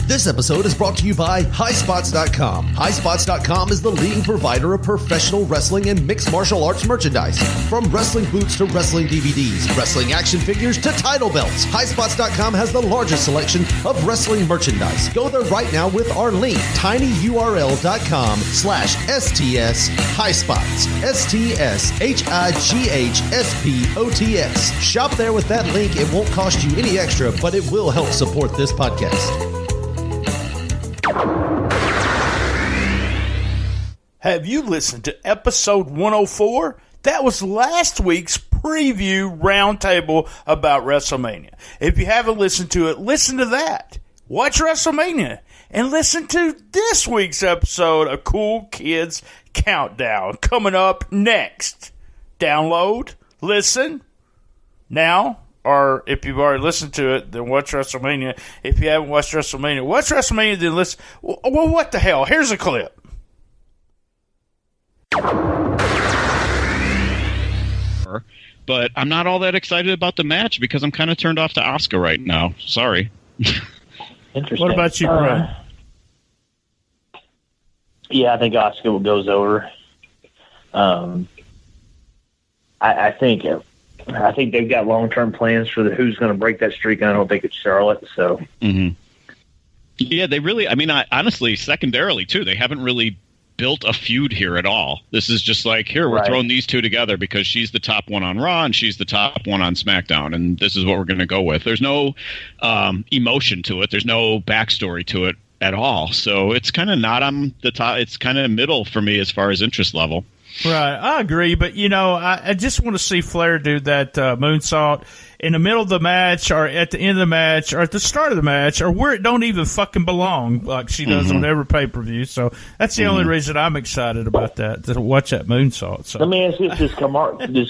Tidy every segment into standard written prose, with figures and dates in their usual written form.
This episode is brought to you by HighSpots.com. HighSpots.com is the leading provider of professional wrestling and mixed martial arts merchandise. From wrestling boots to wrestling DVDs, wrestling action figures to title belts, HighSpots.com has the largest selection of wrestling merchandise. Go there right now with our link, tinyurl.com/STS HighSpots. STSHIGHSPOTS. Shop there with that link. It won't cost you any extra, but it will help support this podcast. Have you listened to episode 104? That was last week's preview roundtable about WrestleMania. If you haven't listened to it, listen to that. Watch WrestleMania and listen to this week's episode of Cool Kids Countdown coming up next. Download, listen now, or if you've already listened to it, then watch WrestleMania. If you haven't watched WrestleMania, then listen. Well, what the hell? Here's a clip. But I'm not all that excited about the match because I'm kind of turned off to Asuka right now. Sorry. Interesting. What about you, Brian? Yeah, I think Asuka goes over. I think they've got long-term plans for who's going to break that streak, and I don't think it's Charlotte. So, Yeah, they really. I mean, honestly, secondarily too, they haven't really built a feud here at all. This is just like, here, we're throwing these two together because she's the top one on Raw and she's the top one on SmackDown, and this is what we're going to go with. There's no emotion to it. There's no backstory to it at all. So it's kind of not on the top. It's kind of middle for me as far as interest level. Right, I agree, but I just want to see Flair do that moonsault in the middle of the match, or at the end of the match, or at the start of the match, or where it don't even fucking belong, like she does on every pay-per-view. So that's the only reason I'm excited about that, to watch that moonsault. So let me ask you this: does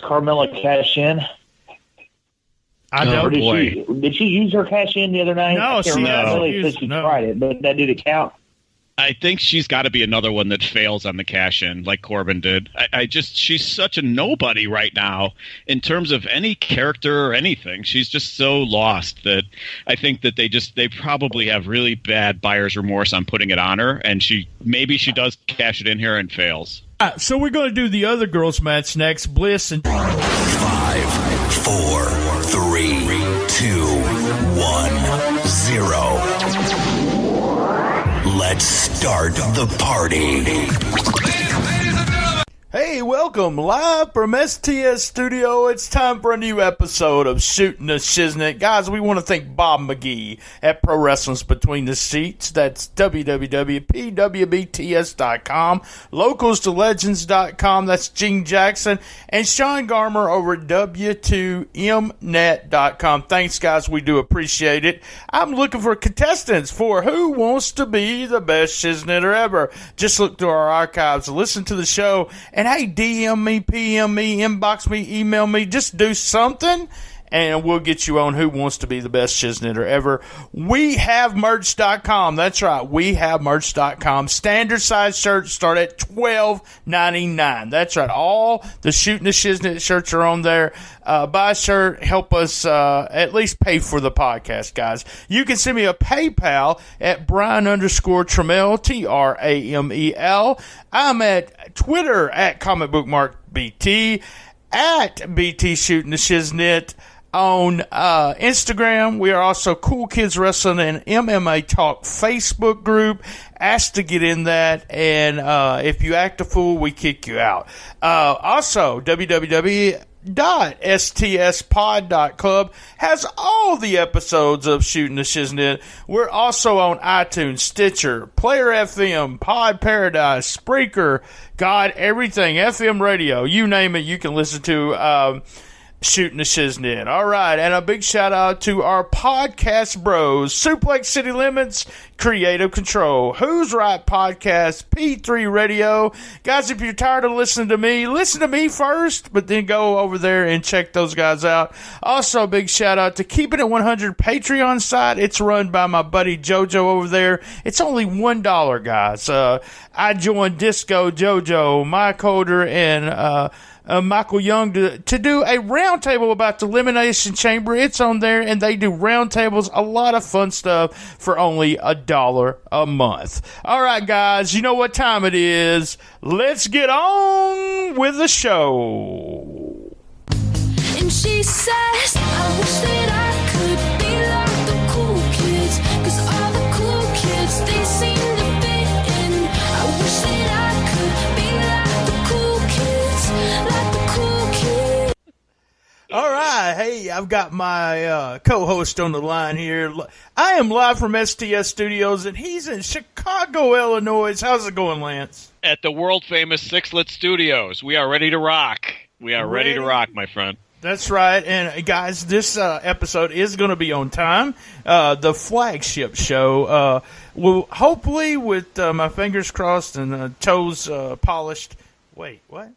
Carmella cash in? I don't. Did she use her cash in the other night? No, she tried it, but did it count? I think she's got to be another one that fails on the cash-in, like Corbin did. She's such a nobody right now in terms of any character or anything. She's just so lost that I think that they probably have really bad buyer's remorse on putting it on her, and maybe she does cash it in here and fails. So we're going to do the other girls' match next. Bliss and 5, 4, 3, 2, 1, 0. Let's start the party. Hey, welcome live from STS Studio. It's time for a new episode of Shootin The Shiznit. Guys, we want to thank Bob McGee at Pro Wrestling's Between the Seats. That's www.pwbts.com. LocalsToLegends.com. That's Gene Jackson. And Sean Garmer over at W2Mnet.com. Thanks, guys. We do appreciate it. I'm looking for contestants for Who Wants to Be the Best Shiznitter Ever. Just look through our archives, listen to the show, and hey, DM me, PM me, inbox me, email me, just do something, and we'll get you on Who Wants to Be the Best Shiznitter Ever. WeHaveMerch.com. That's right, WeHaveMerch.com. Standard size shirts start at $12.99. That's right, all the Shootin' the Shiznit shirts are on there. Buy a shirt, help us at least pay for the podcast, guys. You can send me a PayPal at Brian_Tramel, Tramel. I'm at Twitter at ComicBookMarkBT, at BT Shootin' the Shiznit. On Instagram, we are also Cool Kids Wrestling and MMA Talk Facebook group. Ask to get in that, and if you act a fool, we kick you out. Also, www.stspod.club has all the episodes of Shootin' the Shiznit. We're also on iTunes, Stitcher, Player FM, Pod Paradise, Spreaker, God, everything, FM radio, you name it, you can listen to Shootin' the Shiznit. All right, and a big shout out to our podcast bros, Suplex City Limits, Creative Control, Who's Right Podcast, P3 Radio. Guys, if you're tired of listening to me, listen to me first, but then go over there and check those guys out. Also, a big shout out to Keeping It 100 Patreon site. It's run by my buddy JoJo over there. It's only $1, guys. I joined Disco, JoJo, Mike Holder, and Michael Young to do a roundtable about the Elimination Chamber. It's on there, and they do roundtables, a lot of fun stuff for only $1 a month. All right, guys, you know what time it is. Let's get on with the show. And she says, I wish that I could be like the cool kids, 'cause all the cool kids, they seem to fit in. I wish that I could be like the cool kids, like the cool kids. All right, hey, I've got my co-host on the line here. I am live from STS Studios, and he's in Chicago, Illinois. How's it going, Lance? At the world-famous Sixlet Studios. We are ready to rock. We are ready to rock, my friend. That's right, and guys, this episode is going to be on time. The flagship show will hopefully, with my fingers crossed and toes polished. Wait, what?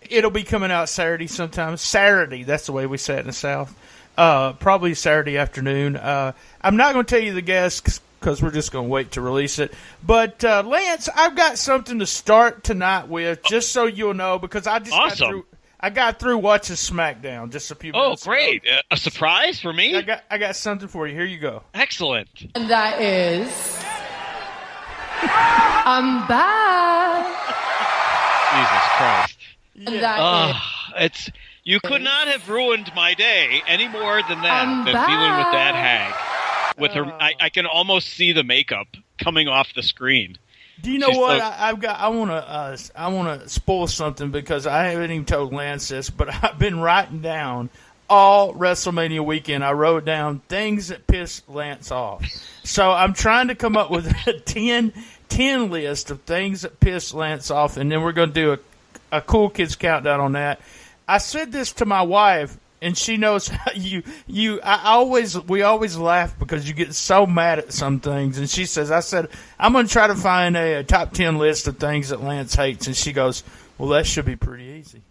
It'll be coming out Saturday sometime. Saturday, that's the way we say it in the South. Probably Saturday afternoon. I'm not going to tell you the guests because we're just going to wait to release it. But Lance, I've got something to start tonight with, just so you'll know, because I just got through watching SmackDown just a few minutes ago. Great. A surprise for me? I got something for you. Here you go. Excellent. And that is, I'm back. Jesus Christ. And that It's you could not have ruined my day any more than that, I'm than back. dealing with that hag. With her, I can almost see the makeup coming off the screen. Do you know what I want to spoil something because I haven't even told Lance this, but I've been writing down all WrestleMania weekend. I wrote down things that piss Lance off. So I'm trying to come up with a 10 list of things that piss Lance off, and then we're going to do a Cool Kids Countdown on that. I said this to my wife, and she knows how we always laugh because you get so mad at some things. And she says, I said, I'm going to try to find a top 10 list of things that Lance hates. And she goes, well, that should be pretty easy.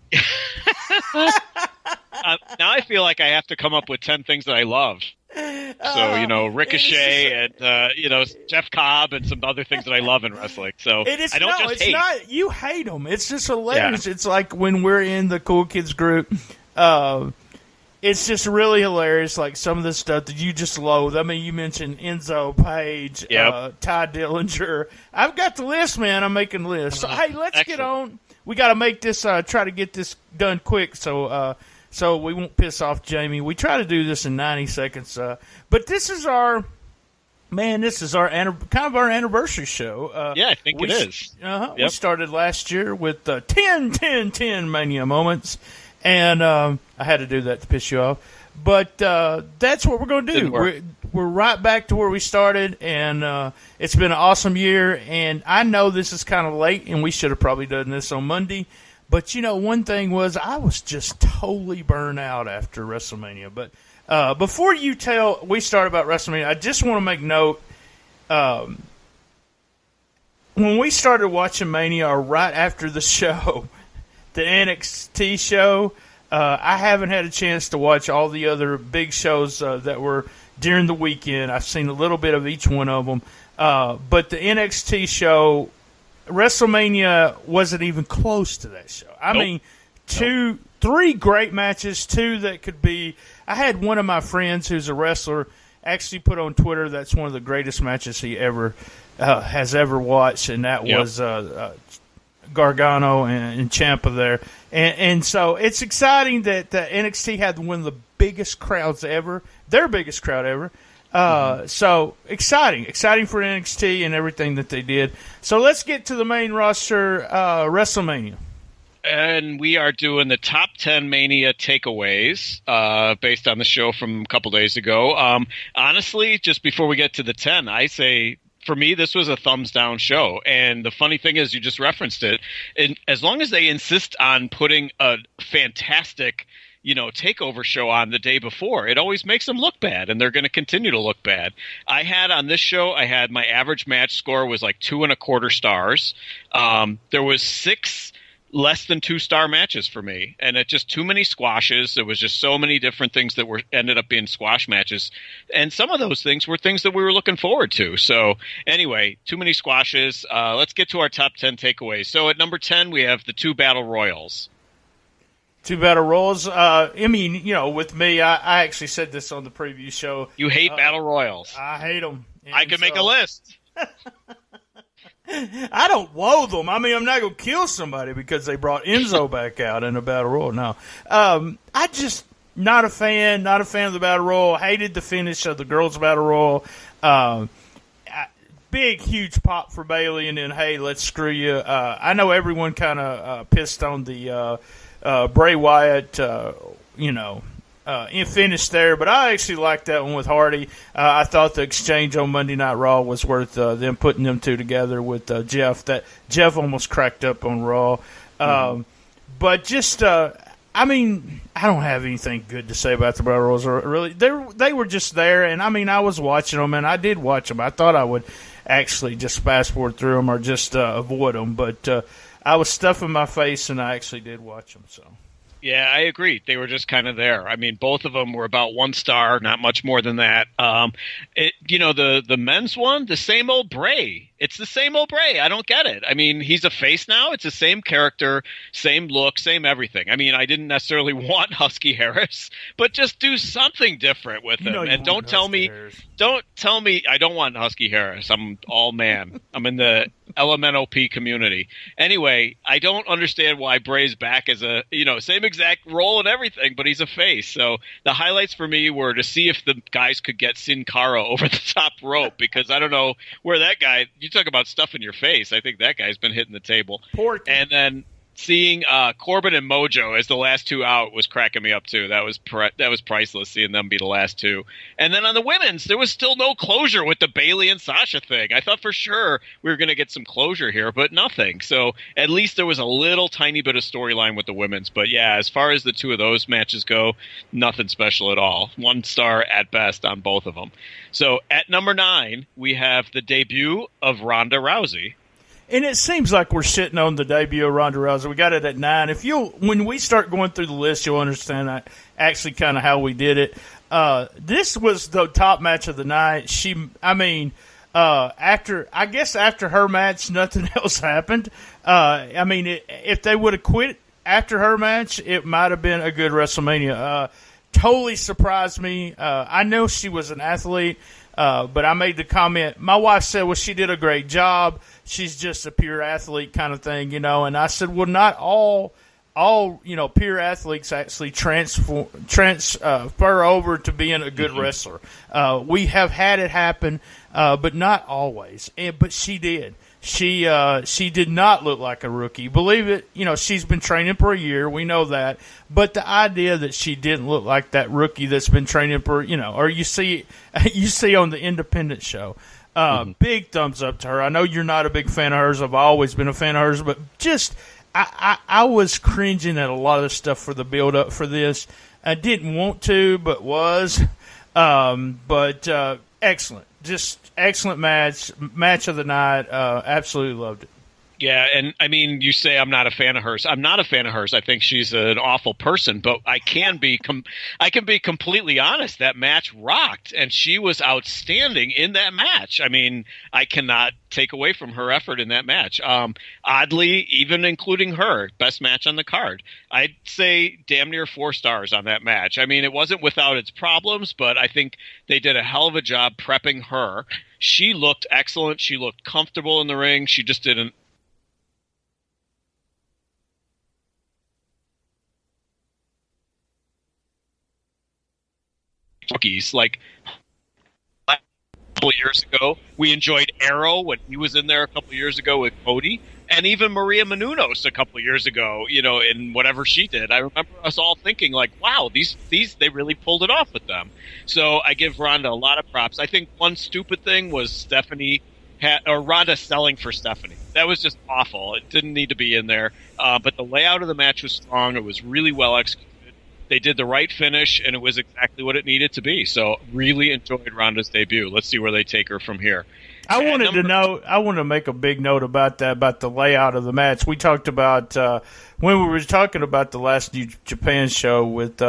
Now I feel like I have to come up with 10 things that I love. So, Ricochet and, Jeff Cobb and some other things that I love in wrestling. So I don't just hate. Not, you hate them. It's just hilarious. Yeah. It's like when we're in the Cool Kids group, it's just really hilarious, like some of the stuff that you just loathe. I mean, you mentioned Enzo Page, Ty Dillinger. I've got the list, man. I'm making lists. So, hey, let's get on. We got to make this, try to get this done quick so we won't piss off Jamie. We try to do this in 90 seconds. But this is our kind of our anniversary show. I think it is. Yep. We started last year with 10 Mania moments. And I had to do that to piss you off. But that's what we're going to do. We're right back to where we started, and it's been an awesome year. And I know this is kind of late, and we should have probably done this on Monday. But, one thing was I was just totally burned out after WrestleMania. But before we start about WrestleMania, I just want to make note. When we started watching Mania, or right after the show, the NXT show, I haven't had a chance to watch all the other big shows that were during the weekend. I've seen a little bit of each one of them. But the NXT show, WrestleMania wasn't even close to that show. I mean, 3 great matches, 2 that could be. I had one of my friends who's a wrestler actually put on Twitter that's one of the greatest matches he has ever watched, and that was Gargano and Ciampa there. And so it's exciting that NXT had one of the biggest crowds ever, their biggest crowd ever. So exciting for NXT and everything that they did. So let's get to the main roster, WrestleMania. And we are doing the top 10 Mania takeaways based on the show from a couple days ago. Honestly, just before we get to the 10, I say, for me, this was a thumbs down show. And the funny thing is, you just referenced it. And as long as they insist on putting a fantastic, takeover show on the day before, it always makes them look bad, and they're going to continue to look bad. On this show, my average match score was like 2.25 stars. There was 6 less than 2-star matches for me, and it just too many squashes. There was just so many different things that ended up being squash matches, and some of those things were things that we were looking forward to. So anyway, too many squashes. Let's get to our top 10 takeaways. So at number 10, we have the 2 battle royals. 2 battle royals. I mean, you know, with me, I actually said this on the preview show. You hate battle royals. I hate them. I could make a list. I don't loathe them. I mean, I'm not going to kill somebody because they brought Enzo back out in a battle royal. No. I just, not a fan of the battle royal. Hated the finish of the girls' battle royal. Big, huge pop for Bailey, and then, hey, let's screw you. I know everyone kind of pissed on the Bray Wyatt, finish there, but I actually liked that one with Hardy. I thought the exchange on Monday Night Raw was worth them putting them two together with Jeff. That Jeff almost cracked up on Raw. But just, I mean, I don't have anything good to say about the Battle Royals. Really, they were just there, and I mean, I was watching them, and I did watch them. I thought I would actually just fast forward through them or just avoid them, but I was stuffing my face, and I actually did watch them. So. Yeah, I agree. They were just kind of there. I mean, both of them were about 1 star, not much more than that. The men's one, the same old Bray. It's the same old Bray. I don't get it. I mean, he's a face now. It's the same character, same look, same everything. I mean, I didn't necessarily want Husky Harris, but just do something different with him. And don't tell me I don't want Husky Harris. I'm all man. I'm in the LMNOP community. Anyway, I don't understand why Bray's back as a, same exact role and everything, but he's a face. So the highlights for me were to see if the guys could get Sin Cara over the top rope, because I don't know where that guy, you talk about stuff in your face. I think that guy's been hitting the table. And then seeing Corbin and Mojo as the last two out was cracking me up too. That was priceless, seeing them be the last two. And then on the women's, there was still no closure with the Bailey and Sasha thing. I thought for sure we were going to get some closure here, but nothing. So at least there was a little tiny bit of storyline with the women's. But yeah, as far as the two of those matches go, nothing special at all. 1 star at best on both of them. So at number 9, we have the debut of Ronda Rousey. And it seems like we're sitting on the debut of Ronda Rousey. We got it at 9. When we start going through the list, you'll understand actually kind of how we did it. This was the top match of the night. After her match, nothing else happened. If they would have quit after her match, it might have been a good WrestleMania. Totally surprised me. I know she was an athlete. But I made the comment, my wife said, well, she did a great job. She's just a pure athlete kind of thing, And I said, well, not all pure athletes actually transfer over to being a good wrestler. We have had it happen, but not always. But she did. She did not look like a rookie. Believe it, she's been training for a year. We know that. But the idea that she didn't look like that rookie that's been training for, or you see on the independent show. Big thumbs up to her. I know you're not a big fan of hers. I've always been a fan of hers, but just I was cringing at a lot of the stuff for the build up for this. I didn't want to, but was. Excellent. Just excellent match of the night. Absolutely loved it. Yeah, and I mean, you say I'm not a fan of hers. I'm not a fan of hers. I think she's an awful person, but I can be completely honest. That match rocked, and she was outstanding in that match. I mean, I cannot take away from her effort in that match. Oddly, even including her, best match on the card. I'd say damn near 4 stars on that match. I mean, it wasn't without its problems, but I think they did a hell of a job prepping her. She looked excellent. She looked comfortable in the ring. She just did an rookies. Like a couple of years ago, we enjoyed Arrow when he was in there a couple of years ago with Cody, and even Maria Menounos a couple of years ago, in whatever she did. I remember us all thinking like, wow, these they really pulled it off with them. So I give Ronda a lot of props. I think one stupid thing was Ronda selling for Stephanie. That was just awful. It didn't need to be in there. But the layout of the match was strong. It was really well executed. They did the right finish, and it was exactly what it needed to be. So really enjoyed Ronda's debut. Let's see where they take her from here. I wanted to make a big note about that, about the layout of the match. We talked about when we were talking about the last New Japan show with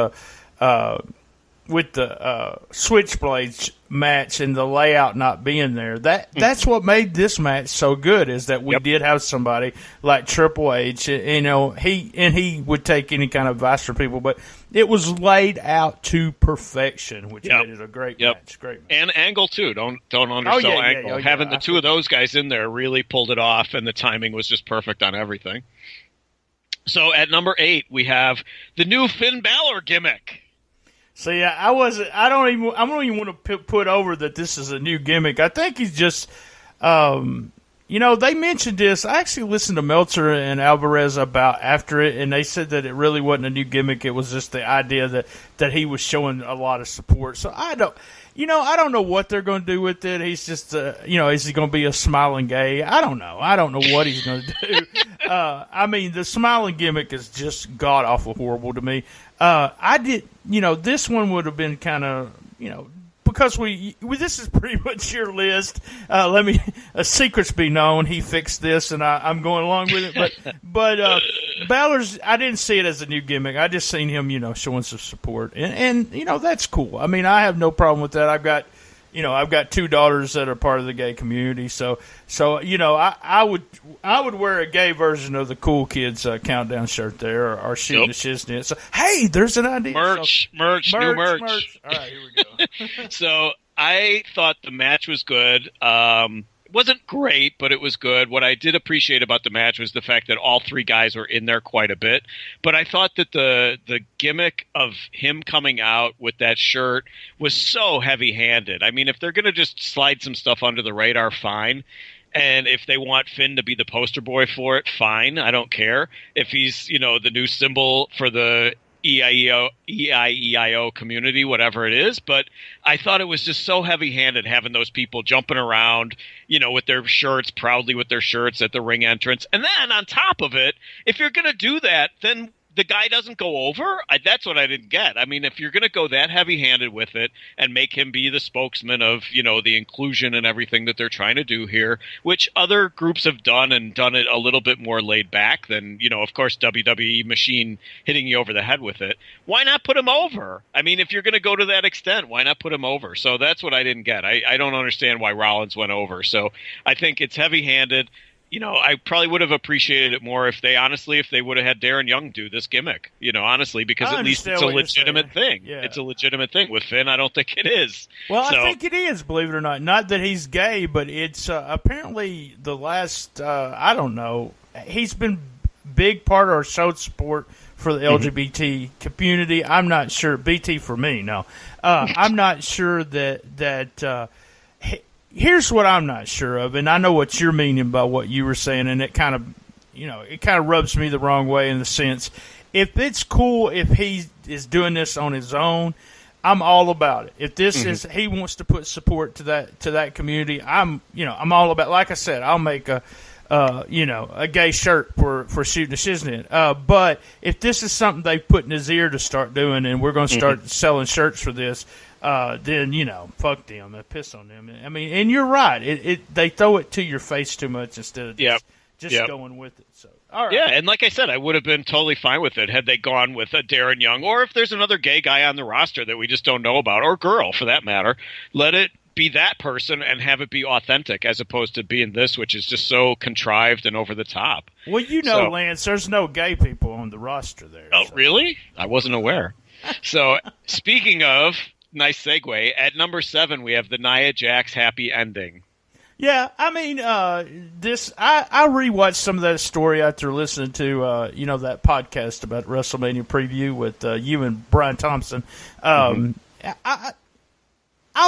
Switchblades match and the layout not being there, that's what made this match so good, is that we did have somebody like Triple H. You know, he would take any kind of advice from people, but it was laid out to perfection, which made it a great match. Great match. And Angle too. Don't undersell Angle. Having the two of those guys in there really pulled it off, and the timing was just perfect on everything. So at number 8, we have the new Finn Balor gimmick. So yeah, I don't even want to put over that this is a new gimmick. I think he's just, you know, they mentioned this. I actually listened to Meltzer and Alvarez about after it, and they said that it really wasn't a new gimmick. It was just the idea that he was showing a lot of support. So I don't know what they're going to do with it. He's just, is he going to be a smiling gay? I don't know. I don't know what he's going to do. I mean, the smiling gimmick is just god awful horrible to me. This one would have been kind of, because this is pretty much your list. Let me secrets be known. He fixed this, and I'm going along with it. But Balor's, I didn't see it as a new gimmick. I just seen him, showing some support, and that's cool. I mean, I have no problem with that. I've got 2 daughters that are part of the gay community, so I would wear a gay version of the Cool Kids Countdown shirt there, or Shootin The Shiznit. So hey, there's an idea. Merch. All right, here we go. So I thought the match was good. It wasn't great, but it was good. What I did appreciate about the match was the fact that all 3 guys were in there quite a bit. But I thought that the gimmick of him coming out with that shirt was so heavy-handed. I mean, if they're going to just slide some stuff under the radar, fine. And if they want Finn to be the poster boy for it, fine. I don't care. If he's, the new symbol for the EIEIO community, whatever it is. But I thought it was just so heavy-handed having those people jumping around, with their shirts, proudly with their shirts at the ring entrance. And then on top of it, if you're going to do that, then the guy doesn't go over? That's what I didn't get. I mean, if you're going to go that heavy-handed with it and make him be the spokesman of, the inclusion and everything that they're trying to do here, which other groups have done and done it a little bit more laid back than, of course, WWE Machine hitting you over the head with it, why not put him over? I mean, if you're going to go to that extent, why not put him over? So that's what I didn't get. I don't understand why Rollins went over. So I think it's heavy-handed. I probably would have appreciated it more if they would have had Darren Young do this gimmick, honestly, because at least it's a legitimate thing. Yeah. It's a legitimate thing. With Finn, I don't think it is. Well, I think it is, believe it or not. Not that he's gay, but it's apparently the last, I don't know, he's been big part or showed support for the LGBT community. I'm not sure. BT for me, no. I'm not sure that here's what I'm not sure of, and I know what you're meaning by what you were saying, and it kind of rubs me the wrong way in the sense, if it's cool if he is doing this on his own, I'm all about it. If this is he wants to put support to that community, I'm all about. Like I said, I'll make a gay shirt for Shootin The Shiznit. But if this is something they put in his ear to start doing, and we're going to start selling shirts for this. Then fuck them. I piss on them. I mean, and you're right. They throw it to your face too much instead of just going with it. So, all right. Yeah, and like I said, I would have been totally fine with it had they gone with a Darren Young, or if there's another gay guy on the roster that we just don't know about, or girl for that matter. Let it be that person and have it be authentic, as opposed to being this, which is just so contrived and over the top. Well, Lance, there's no gay people on the roster there. Oh, so. Really? I wasn't aware. So, speaking of. Nice segue. At number 7, we have the Nia Jax happy ending. Yeah, I mean, this. I rewatched some of that story after listening to that podcast about WrestleMania preview with you and Brian Thompson. I'll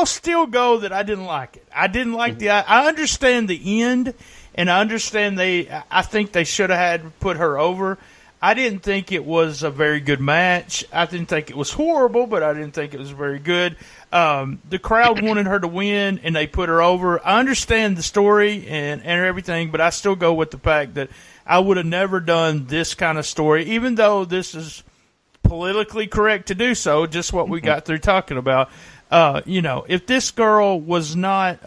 still go that I didn't like it. I didn't like I understand the end, and I understand I think they should have had put her over. I didn't think it was a very good match. I didn't think it was horrible, but I didn't think it was very good. The crowd wanted her to win, and they put her over. I understand the story and everything, but I still go with the fact that I would have never done this kind of story, even though this is politically correct to do so, just what we got through talking about. If this girl was not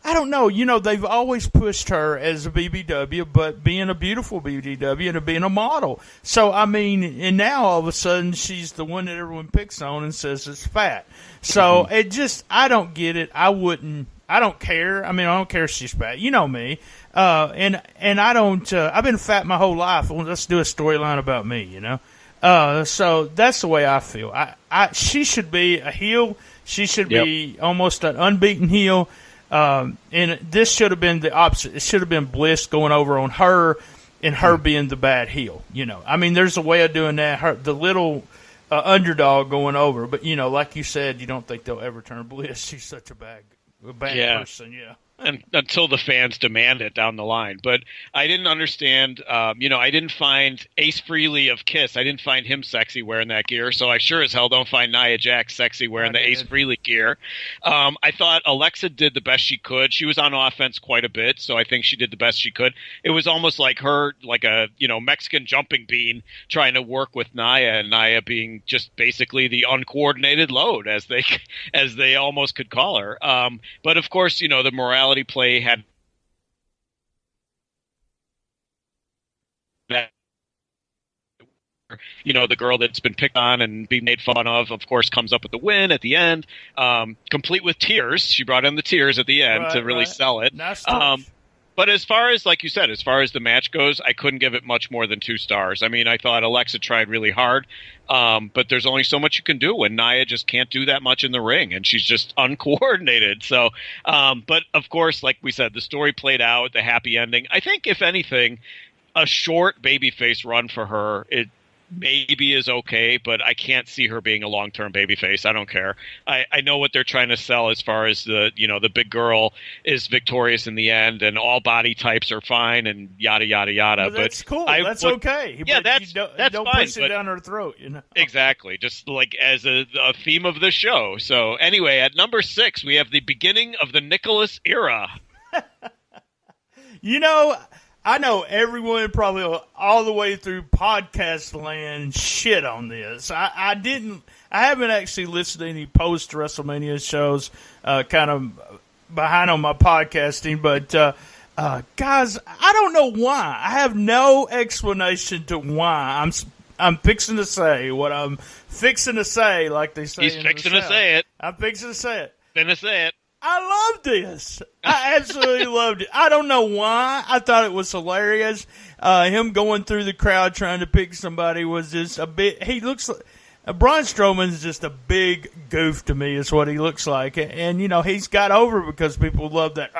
I don't know. They've always pushed her as a BBW, but being a beautiful BBW and being a model. So, and now all of a sudden she's the one that everyone picks on and says it's fat. So, I don't get it. I don't care. I don't care if she's fat. You know me. And I don't, I've been fat my whole life. Well, let's do a storyline about me, So that's the way I feel. She should be a heel. She should be almost an unbeaten heel. And this should have been the opposite. It should have been Bliss going over on her and her being the bad heel. There's a way of doing that. The little underdog going over. But, like you said, you don't think they'll ever turn Bliss. She's such a bad person, And until the fans demand it down the line. But I didn't understand, I didn't find Ace Frehley of Kiss. I didn't find him sexy wearing that gear. So I sure as hell don't find Nia Jax sexy wearing the Ace Frehley gear. I thought Alexa did the best she could. She was on offense quite a bit, so I think she did the best she could. It was almost like her, like a, Mexican jumping bean trying to work with Nia, and Nia being just basically the uncoordinated load, as they almost could call her. But of course, the morality play had that, the girl that's been picked on and being made fun of course, comes up with the win at the end, complete with tears. She brought in the tears at the end to really sell it. Nice. But as far as, like you said, as far as the match goes, I couldn't give it much more than 2 stars. I thought Alexa tried really hard, but there's only so much you can do when Nia just can't do that much in the ring, and she's just uncoordinated. So, but of course, like we said, the story played out, the happy ending. I think, if anything, a short babyface run for her, it maybe is okay, but I can't see her being a long-term babyface. I don't care. I know what they're trying to sell as far as the big girl is victorious in the end and all body types are fine and yada, yada, yada. Well, that's cool. That's okay. Yeah, but that's don't fine, push it down her throat, Exactly. Just like as a theme of the show. So anyway, at number 6, we have the beginning of the Nicholas era. I know everyone probably all the way through podcast land shit on this. I haven't actually listened to any post WrestleMania shows, kind of behind on my podcasting, but, guys, I don't know why. I have no explanation to why I'm fixing to say what I'm fixing to say, like they say. He's fixing to say it. I'm fixing to say it. Finna say it. I loved this. I absolutely loved it. I don't know why. I thought it was hilarious. Him going through the crowd trying to pick somebody was just a bit. He looks like Braun Strowman's just a big goof to me. Is what he looks like, and he's got over because people love that.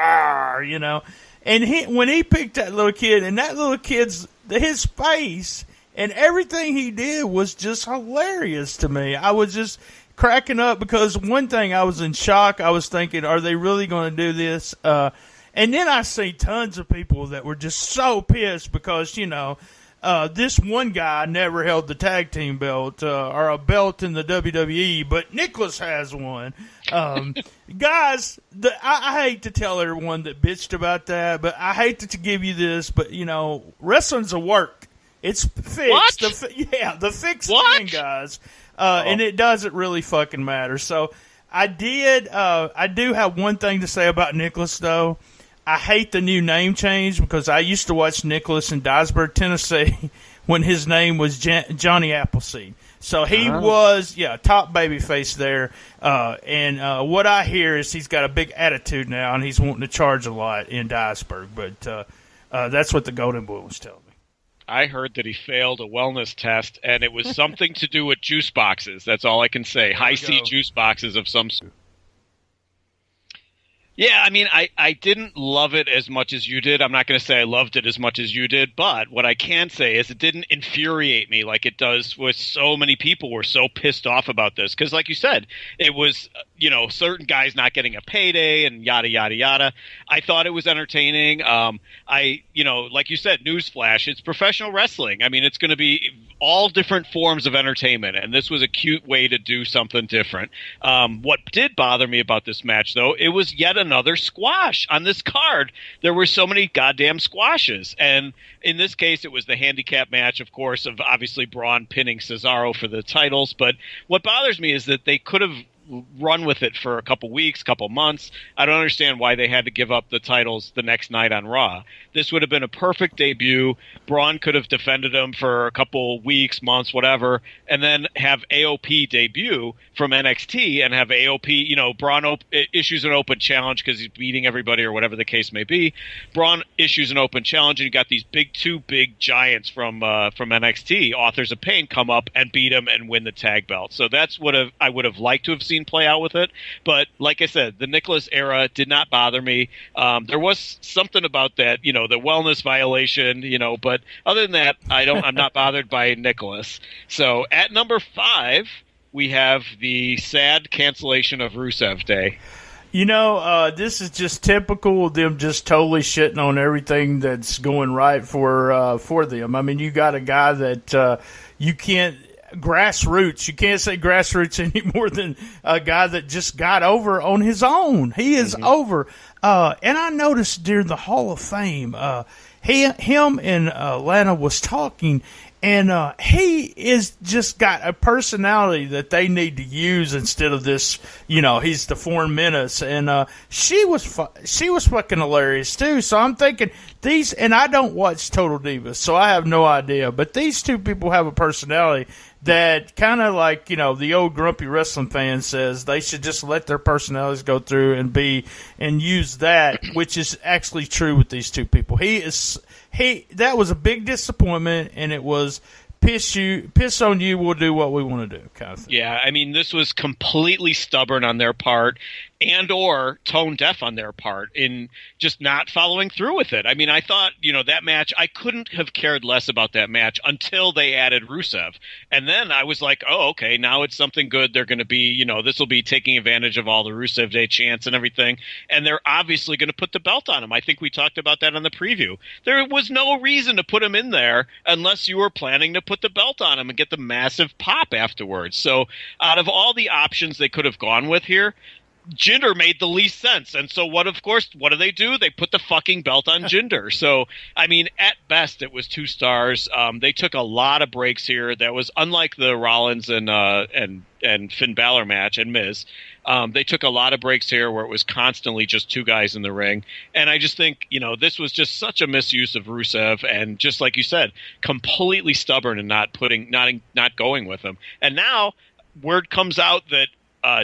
And when he picked that little kid, and that little kid's his face and everything he did was just hilarious to me. I was just cracking up because one thing, I was in shock. I was thinking, are they really going to do this? And then I see tons of people that were just so pissed because, this one guy never held the tag team belt or a belt in the WWE, but Nicholas has one. Guys, I hate to tell everyone that bitched about that, but I hate to give you this, but, wrestling's a work. It's fixed. The fixed thing, guys. And it doesn't really fucking matter. So I do have one thing to say about Nicholas, though. I hate the new name change because I used to watch Nicholas in Dyersburg, Tennessee when his name was Johnny Appleseed. So he was, top babyface there. And what I hear is he's got a big attitude now and he's wanting to charge a lot in Dyersburg. But that's what the Golden Boy was telling me. I heard that he failed a wellness test, and it was something to do with juice boxes. That's all I can say. High C juice boxes of some sort. Yeah, I didn't love it as much as you did. I'm not going to say I loved it as much as you did, but what I can say is it didn't infuriate me like it does with so many people were so pissed off about this. Because like you said, it was, certain guys not getting a payday and yada, yada, yada. I thought it was entertaining. Like you said, newsflash, it's professional wrestling. It's going to be all different forms of entertainment, and this was a cute way to do something different. What did bother me about this match, though, it was yet another squash on this card. There were so many goddamn squashes, and in this case, it was the handicap match, of course, of obviously Braun pinning Cesaro for the titles. But what bothers me is that they could have run with it for a couple weeks, couple months. I don't understand why they had to give up the titles the next night on Raw. This would have been a perfect debut. Braun could have defended him for a couple weeks, months, whatever, and then have AOP debut from NXT and have AOP, Braun issues an open challenge because he's beating everybody or whatever the case may be. Braun issues an open challenge, and you got these two big giants from NXT, Authors of Pain, come up and beat him and win the tag belt. So that's what I would have liked to have seen play out with it. But like I said, the Nicholas era did not bother me. There was something about that, the wellness violation, but other than that, I'm not bothered by Nicholas. So at number 5, we have the sad cancellation of Rusev Day. This is just typical of them just totally shitting on everything that's going right for them. I mean, you got a guy that you can't grassroots. You can't say grassroots any more than a guy that just got over on his own. He is over. And I noticed during the Hall of Fame, him and Lana was talking, and he is just got a personality that they need to use instead of this. He's the foreign menace, and she was fucking hilarious too. So I'm thinking these, and I don't watch Total Divas, so I have no idea. But these two people have a personality that kind of like, the old grumpy wrestling fan says they should just let their personalities go through and use that, which is actually true with these two people. That was a big disappointment, and it was piss on you, we'll do what we want to do kind of thing. Yeah, I mean, this was completely stubborn on their part and or tone deaf on their part in just not following through with it. I mean, I thought, that match, I couldn't have cared less about that match until they added Rusev. And then I was like, oh, okay, now it's something good. They're going to be, this will be taking advantage of all the Rusev Day chants and everything. And they're obviously going to put the belt on him. I think we talked about that on the preview. There was no reason to put him in there unless you were planning to put the belt on him and get the massive pop afterwards. So out of all the options they could have gone with here, Jinder made the least sense. And so what do they do? They put the fucking belt on Jinder. So, I mean, at best, it was 2 stars. They took a lot of breaks here. That was unlike the Rollins and Finn Balor match and Miz. They took a lot of breaks here where it was constantly just 2 guys in the ring. And I just think, this was just such a misuse of Rusev, and just like you said, completely stubborn and not going with him. And now word comes out that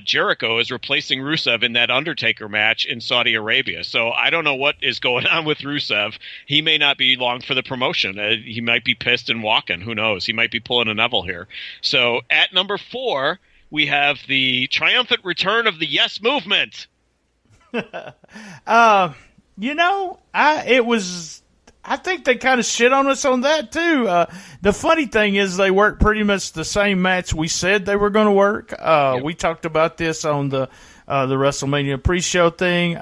Jericho is replacing Rusev in that Undertaker match in Saudi Arabia. So I don't know what is going on with Rusev. He may not be long for the promotion. He might be pissed and walking. Who knows? He might be pulling a Neville here. So at number 4, we have the triumphant return of the Yes Movement. I think they kind of shit on us on that, too. The funny thing is they worked pretty much the same match we said they were going to work. Yep. We talked about this on the WrestleMania pre-show thing.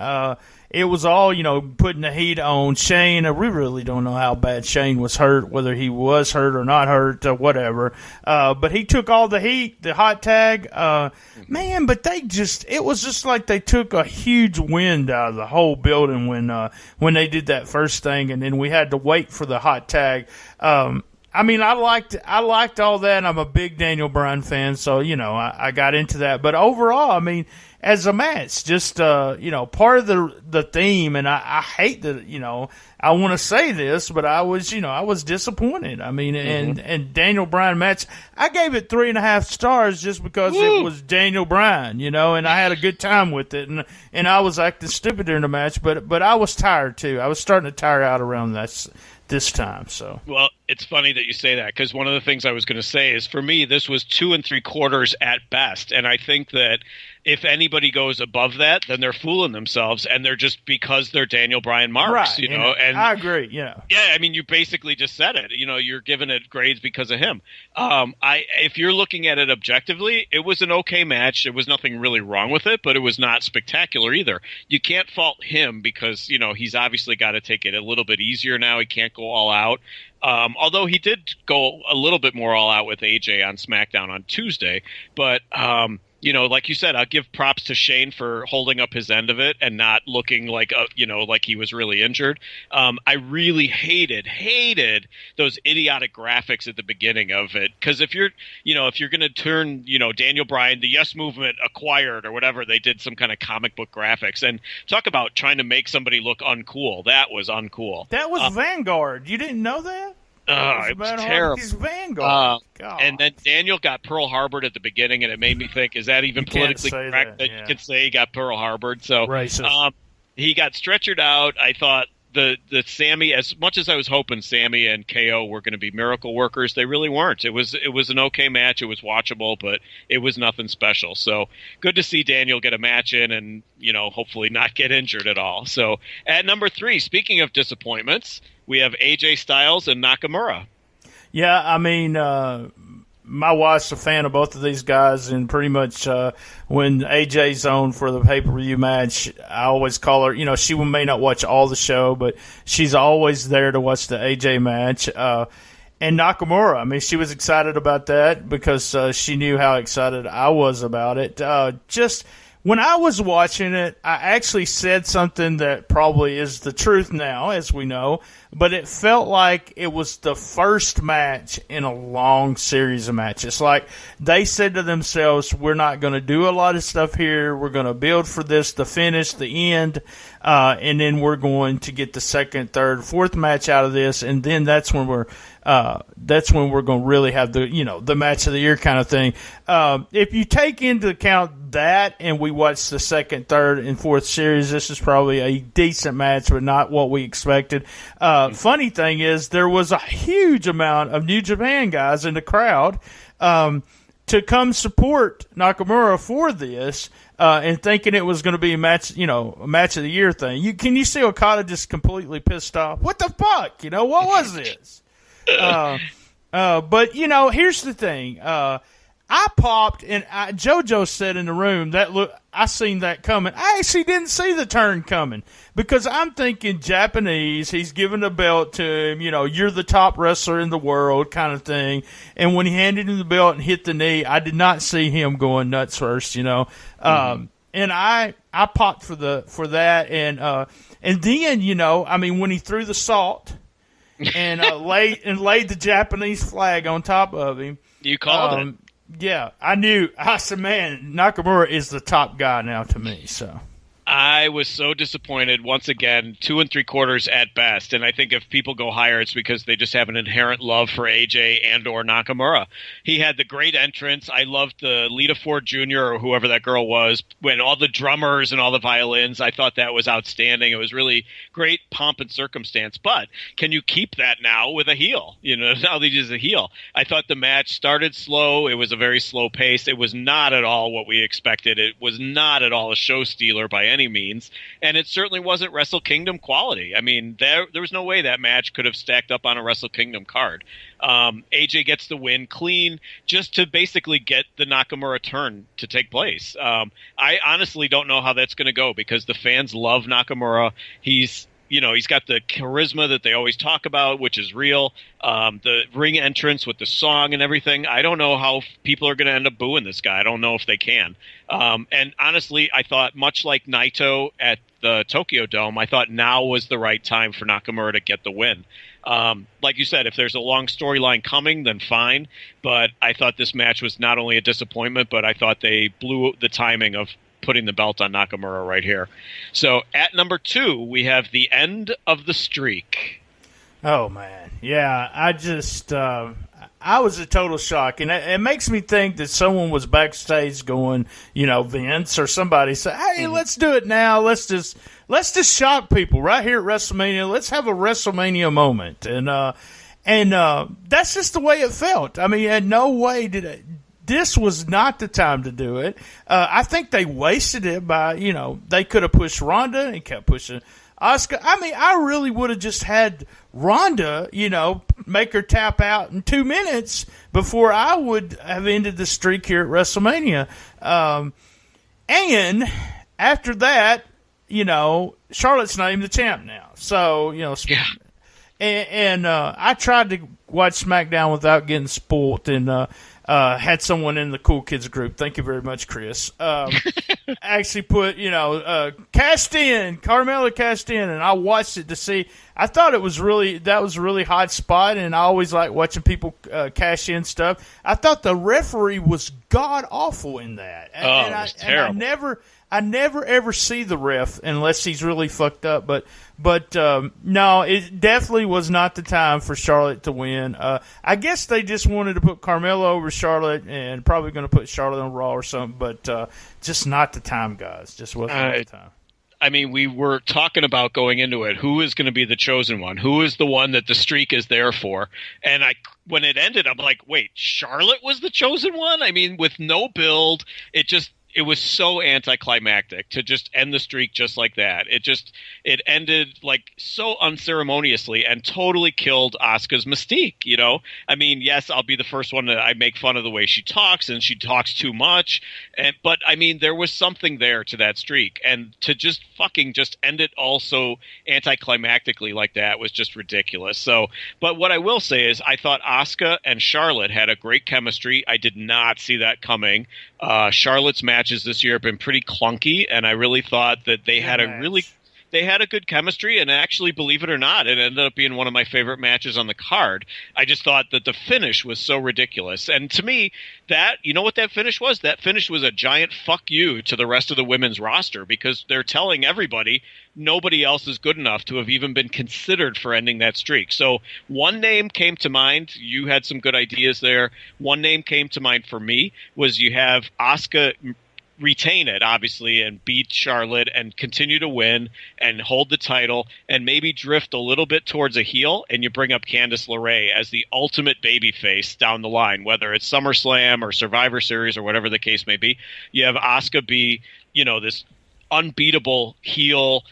It was all, putting the heat on Shane. We really don't know how bad Shane was hurt, whether he was hurt or not hurt, whatever. But he took all the heat, the hot tag. Man, but it was just like they took a huge wind out of the whole building when they did that first thing, and then we had to wait for the hot tag. I mean, I liked all that. I'm a big Daniel Bryan fan, so, I got into that. But overall, I mean, as a match, just, part of the theme, and I hate that, I want to say this, but I was disappointed. I mean, and Daniel Bryan match, I gave it 3.5 stars just because it was Daniel Bryan, and I had a good time with it, and I was acting stupid during the match, but I was tired too. I was starting to tire out around this time. So, well, it's funny that you say that, because one of the things I was going to say is, for me, this was 2 3/4 at best, and I think that if anybody goes above that, then they're fooling themselves, and they're just because they're Daniel Bryan marks, right, And I agree, Yeah, I mean, you basically just said it. You're giving it grades because of him. If you're looking at it objectively, it was an okay match. There was nothing really wrong with it, but it was not spectacular either. You can't fault him because he's obviously got to take it a little bit easier now. He can't go all out. Although he did go a little bit more all out with AJ on SmackDown on Tuesday, but like you said, I'll give props to Shane for holding up his end of it and not looking like like he was really injured. I really hated those idiotic graphics at the beginning of it, because if you're going to turn Daniel Bryan, the Yes Movement acquired or whatever, they did some kind of comic book graphics, and talk about trying to make somebody look uncool. That was uncool. That was Vanguard. You didn't know that? It was terrible. He's Vanguard. And then Daniel got Pearl Harbored at the beginning, and it made me think, is that even politically correct that you can say he got Pearl Harbored? So he got stretchered out. I thought the Sammy, as much as I was hoping Sammy and KO were going to be miracle workers, they really weren't. It was an okay match. It was watchable, but it was nothing special. So good to see Daniel get a match in and, hopefully not get injured at all. So at number 3, speaking of disappointments, we have AJ Styles and Nakamura. Yeah, I mean, my wife's a fan of both of these guys, and pretty much when AJ's on for the pay-per-view match, I always call her, she may not watch all the show, but she's always there to watch the AJ match. And Nakamura, I mean, she was excited about that because she knew how excited I was about it. When I was watching it, I actually said something that probably is the truth now, as we know, but it felt like it was the first match in a long series of matches. Like they said to themselves, we're not going to do a lot of stuff here. We're going to build for this, the finish, the end, and then we're going to get the second, third, fourth match out of this, and then that's when we're going to really have the match of the year kind of thing. If you take into account that and we watch the second, third, and fourth series, this is probably a decent match, but not what we expected. Funny thing is, there was a huge amount of New Japan guys in the crowd to come support Nakamura for this, and thinking it was going to be a match of the year thing. Can you see Okada just completely pissed off? What the fuck? What was this? But here's the thing. I popped, and JoJo said in the room that look, I seen that coming. I actually didn't see the turn coming because I'm thinking Japanese. He's giving the belt to him. You're the top wrestler in the world, kind of thing. And when he handed him the belt and hit the knee, I did not see him going nuts first. And I popped for that, and then when he threw the salt and laid the Japanese flag on top of him, you called it. Yeah, I knew. I said, man, Nakamura is the top guy now to me. So I was so disappointed. Once again, 2 3/4 at best. And I think if people go higher, it's because they just have an inherent love for AJ and or Nakamura. He had the great entrance. I loved the Lita Ford Jr. or whoever that girl was, when all the drummers and all the violins. I thought that was outstanding. It was really great pomp and circumstance. But can you keep that now with a heel? Now that he's a heel. I thought the match started slow. It was a very slow pace. It was not at all what we expected. It was not at all a show stealer by any means, and it certainly wasn't Wrestle Kingdom quality. I mean, there was no way that match could have stacked up on a Wrestle Kingdom card. AJ gets the win clean just to basically get the Nakamura turn to take place. I honestly don't know how that's going to go because the fans love Nakamura. He's got the charisma that they always talk about, which is real. The ring entrance with the song and everything. I don't know how people are going to end up booing this guy. I don't know if they can. And honestly, I thought much like Naito at the Tokyo Dome, I thought now was the right time for Nakamura to get the win. Like you said, if there's a long storyline coming, then fine. But I thought this match was not only a disappointment, but I thought they blew the timing of putting the belt on Nakamura right here. So at number 2, we have the end of the streak. Oh, man. Yeah, I was a total shock. And it makes me think that someone was backstage going, Vince or somebody said, hey, let's do it now. Let's just shock people right here at WrestleMania. Let's have a WrestleMania moment. And that's just the way it felt. I mean, in no way did it. This was not the time to do it. I think they wasted it by, they could have pushed Ronda and kept pushing Asuka. I mean, I really would have just had Ronda, make her tap out in 2 minutes before I would have ended the streak here at WrestleMania. And after that, Charlotte's named the champ now. So, yeah. And I tried to watch SmackDown without getting spoiled, and had someone in the Cool Kids group. Thank you very much, Chris. Actually put, cast in, Carmella cast in, and I watched it to see. I thought that was a really hot spot, and I always like watching people cash in stuff. I thought the referee was god awful in that. It was terrible. And I never ever see the ref unless he's really fucked up. But no, it definitely was not the time for Charlotte to win. I guess they just wanted to put Carmella over Charlotte, and probably going to put Charlotte on Raw or something. But just not the time, guys. Just wasn't the time. I mean, we were talking about going into it. Who is going to be the chosen one? Who is the one that the streak is there for? And when it ended, I'm like, wait, Charlotte was the chosen one? I mean, with no build, it was so anticlimactic to just end the streak just like that. It ended like so unceremoniously and totally killed Asuka's mystique, I mean, yes, I'll be the first one I make fun of the way she talks, and she talks too much. But I mean, there was something there to that streak, and to just end it all so anticlimactically like that was just ridiculous. So, but what I will say is I thought Asuka and Charlotte had a great chemistry. I did not see that coming. Charlotte's matches this year have been pretty clunky, and I really thought that they had a good chemistry, and actually, believe it or not, it ended up being one of my favorite matches on the card. I just thought that the finish was so ridiculous. And to me, you know what that finish was? That finish was a giant fuck you to the rest of the women's roster, because they're telling everybody nobody else is good enough to have even been considered for ending that streak. So one name came to mind. You had some good ideas there. One name came to mind for me was you have Asuka retain it, obviously, and beat Charlotte and continue to win and hold the title and maybe drift a little bit towards a heel, and you bring up Candice LeRae as the ultimate babyface down the line, whether it's SummerSlam or Survivor Series or whatever the case may be. You have Asuka be, this unbeatable heel.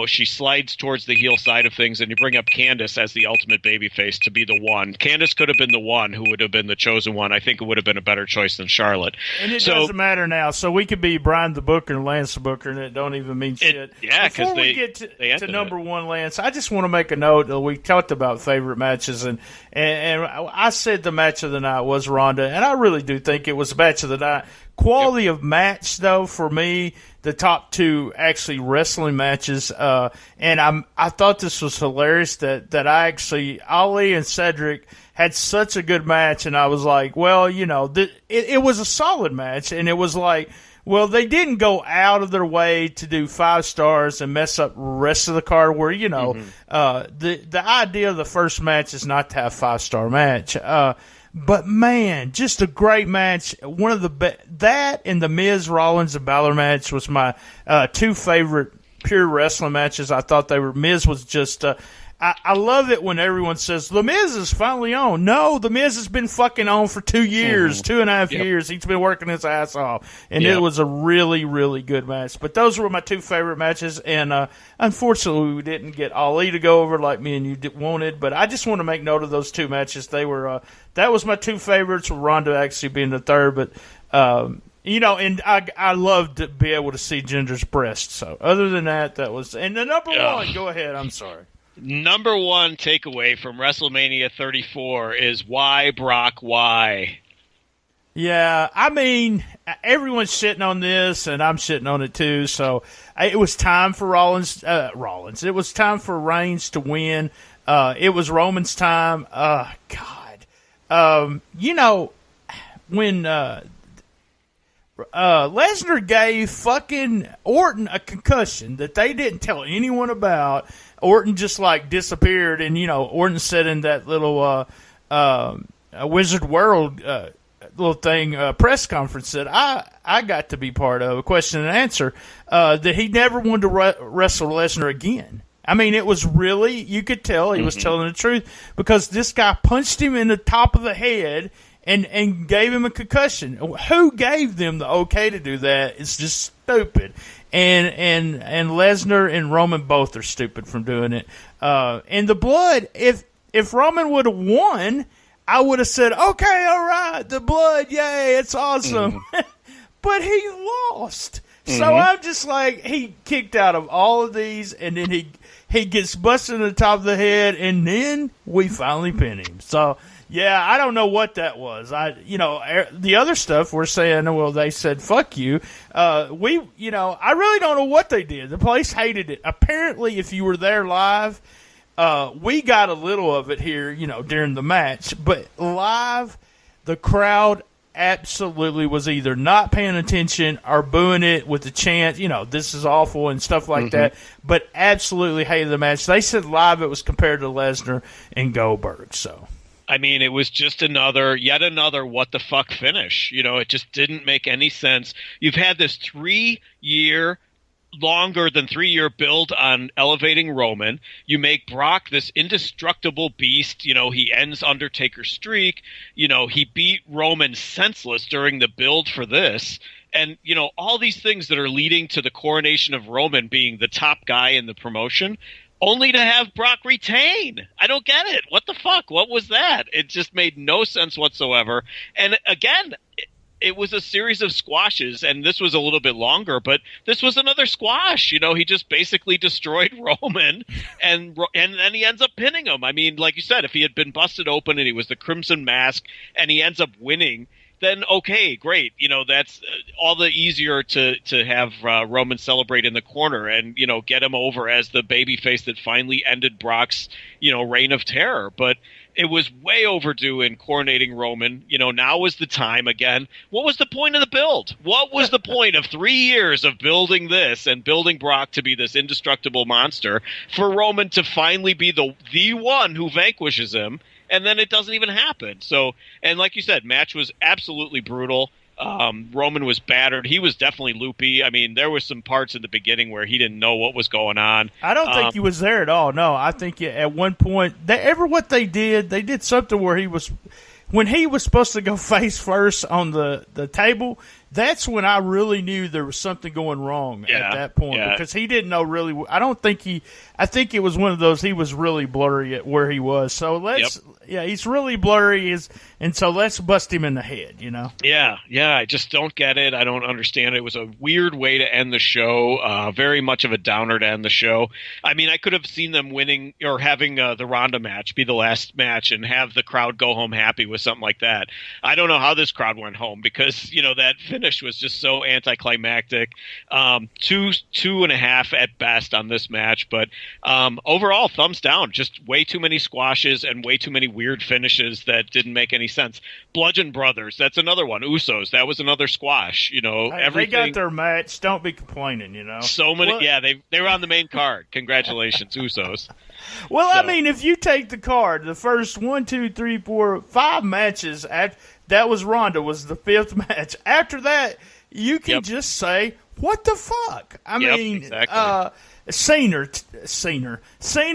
She slides towards the heel side of things, and you bring up Candice as the ultimate babyface to be the one. Candice could have been the one who would have been the chosen one. I think it would have been a better choice than Charlotte. And it doesn't matter now. So we could be Brian the Booker and Lance the Booker, and it don't even mean shit. Because we get to number one, Lance, I just want to make a note that we talked about favorite matches, and I said the match of the night was Ronda, and I really do think it was the match of the night. Quality of match, though, for me, the top two actually wrestling matches, and I thought this was hilarious that Ali and Cedric had such a good match, and I was like, well, it was a solid match, and it was like, well, they didn't go out of their way to do 5 stars and mess up the rest of the card where, the idea of the first match is not to have 5-star match. But, man, just a great match. One of the that and the Miz, Rollins, and Balor match was my two favorite pure wrestling matches. I thought they were – Miz was just I love it when everyone says, The Miz is finally on. No, The Miz has been fucking on for 2 years, 2.5 years. He's been working his ass off. And it was a really, really good match. But those were my two favorite matches. And unfortunately, we didn't get Ali to go over like me and you wanted. But I just want to make note of those two matches. They were that was my two favorites, with Ronda actually being the third. But, and I love to be able to see Ginger's breast. So other than that, that was – and the number one, go ahead. I'm sorry. Number one takeaway from WrestleMania 34 is why Brock, why? Yeah, I mean, everyone's shitting on this, and I'm shitting on it too. So it was time for Rollins. It was time for Reigns to win. It was Roman's time. God. When Lesnar gave fucking Orton a concussion that they didn't tell anyone about, Orton just disappeared, and Orton said in that little Wizard World little thing press conference that I got to be part of, a question and answer, that he never wanted to wrestle Lesnar again. I mean, it was really, you could tell he was telling the truth, because this guy punched him in the top of the head and gave him a concussion. Who gave them the okay to do that? It's just stupid. And Lesnar and Roman both are stupid from doing it. And the blood, if Roman would have won, I would have said, okay, all right, the blood, yay, it's awesome. But he lost. So I'm just like, he kicked out of all of these, and then he gets busted in the top of the head, and then we finally pin him. So Yeah, I don't know what that was. The other stuff we're saying, well, they said, fuck you. I really don't know what they did. The place hated it. Apparently, if you were there live, we got a little of it here, during the match. But live, the crowd absolutely was either not paying attention or booing it with the chant, this is awful and stuff like that, but absolutely hated the match. They said live it was compared to Lesnar and Goldberg, so. I mean, it was just yet another what the fuck finish. It just didn't make any sense. You've had this longer than 3-year build on elevating Roman. You make Brock this indestructible beast. He ends Undertaker's streak. He beat Roman senseless during the build for this. And, all these things that are leading to the coronation of Roman being the top guy in the promotion, only to have Brock retain. I don't get it. What the fuck? What was that? It just made no sense whatsoever. And again, it was a series of squashes, and this was a little bit longer, but this was another squash. He just basically destroyed Roman, and then he ends up pinning him. I mean, like you said, if he had been busted open and he was the Crimson Mask and he ends up winning, then okay, great. That's all the easier to have Roman celebrate in the corner and, get him over as the babyface that finally ended Brock's, reign of terror. But it was way overdue in coronating Roman. Now was the time again. What was the point of the build? What was the point of 3 years of building this and building Brock to be this indestructible monster for Roman to finally be the one who vanquishes him? And then it doesn't even happen. So, and like you said, match was absolutely brutal. Roman was battered. He was definitely loopy. I mean, there was some parts in the beginning where he didn't know what was going on. I don't think he was there at all. No, I think at one point, what they did something where when he was supposed to go face first on the table, that's when I really knew there was something going wrong at that point because he didn't know really. I think it was one of those, he was really blurry at where he was. So he's really blurry, and so let's bust him in the head, Yeah, I just don't get it. I don't understand it. It was a weird way to end the show, very much of a downer to end the show. I mean, I could have seen them winning or having the Ronda match be the last match and have the crowd go home happy with something like that. I don't know how this crowd went home because, that finish was just so anticlimactic. 2.5 at best on this match, but overall, thumbs down. Just way too many squashes and way too many weird finishes that didn't make any sense. Bludgeon Brothers, that's another one. Usos, that was another squash. Everything. They got their match. Don't be complaining. So many. Yeah, they were on the main card. Congratulations, Usos. Well, I mean, if you take the card, the first 1, 2, 3, 4, 5 matches, that was Ronda, was the 5th match. After that, you can just say, what the fuck? I mean, exactly. Cena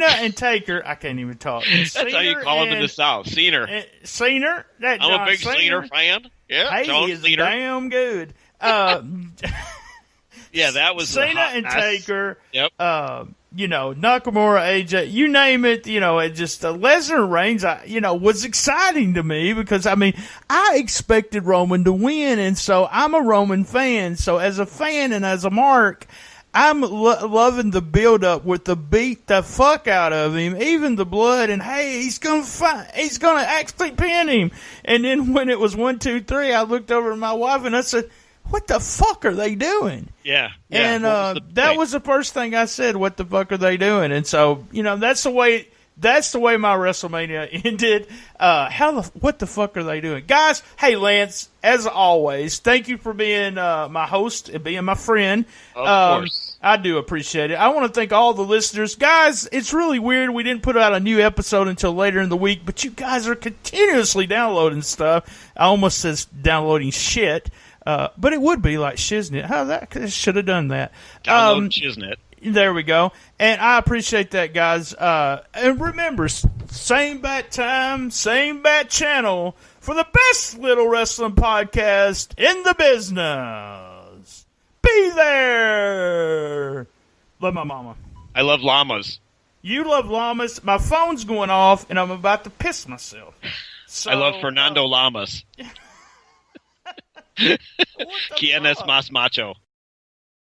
and Taker. I can't even talk. That's how you call him in the South. Cena. Cena. I'm a big Cena fan. Yeah, he is Cena. Damn good. Yeah, that was Cena and Taker. Yep. Nakamura, AJ, you name it. It just Lesnar Reigns. Was exciting to me because I expected Roman to win, and so I'm a Roman fan. So as a fan and as a mark, I'm loving the build-up with the beat the fuck out of him, even the blood, and hey, he's gonna actually pin him. And then when it was 1, 2, 3, I looked over at my wife and I said, what the fuck are they doing? Yeah. And that was the first thing I said, what the fuck are they doing? And so, that's the way my WrestleMania ended. What the fuck are they doing? Guys, hey, Lance, as always, thank you for being my host and being my friend. Of course. I do appreciate it. I want to thank all the listeners. Guys, it's really weird. We didn't put out a new episode until later in the week, but you guys are continuously downloading stuff. I almost says downloading shit. But it would be like Shiznit. I should have done that. Download Shiznit. There we go. And I appreciate that, guys. And remember, same bat time, same bat channel for the best little wrestling podcast in the business. Be there. Love my mama. I love llamas. You love llamas. My phone's going off, and I'm about to piss myself. So, I love Fernando Llamas. ¿Quién es más macho?